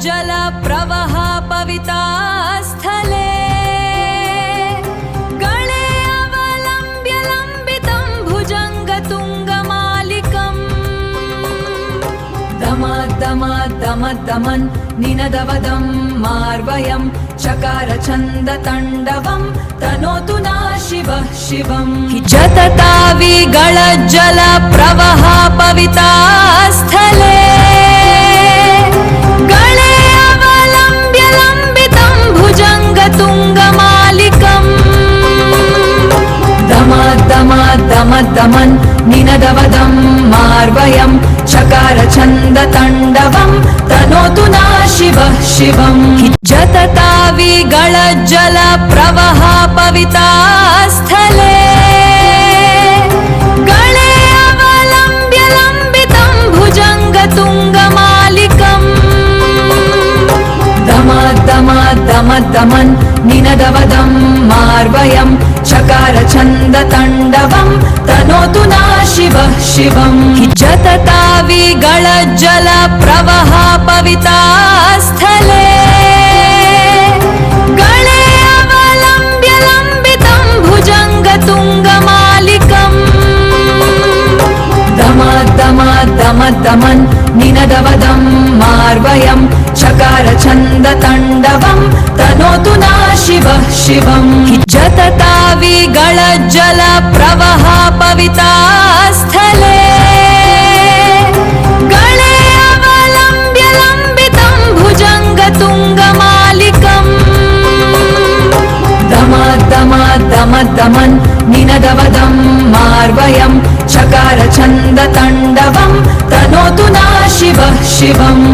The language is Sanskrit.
जल प्रवाह पविता स्थले गणे अवलम्ब्य लम्बितं भुजङ्गतुङ्गमालिकम् दमन् निनदवदं मार्वयं चकार छन्दताण्डवं तनोतु नः शिवः शिवम् जतताविगळ जल प्रवाह पविता स्थले गणे अवलम्ब्य लम्बितं भुजङ्गतुङ्गमालिकम् दमन् निनदवदं मार्वयं चकार छन्दताण्डवं तनोतु नः शिवः शिवम् जतताविगळ जल प्रवाह पविता स्थले गणे अवलम्ब्य लम्बितं भुजङ्गतुङ्गमालिकम् दमन् निनदवदं मार्वयं चकार छन्दताण्डवं तनोतु नः शिवः शिवम् जतताविगळ जल प्रवाह पविता स्थले गणे अवलम्ब्य लम्बितं भुजङ्गतुङ्गमालिकम् दमन् निनदवदं मार्वयं चकार छन्दताण्डवं तनोतु नः शिवः शिवम् जतताविगळ जल प्रवाह पविता स्थले गणे अवलम्ब्य लम्बितं भुजङ्गतुङ्गमालिकम् दमन् निनदवदं मार्वयं चकार छन्दताण्डवं तनोतु नः शिवः शिवम्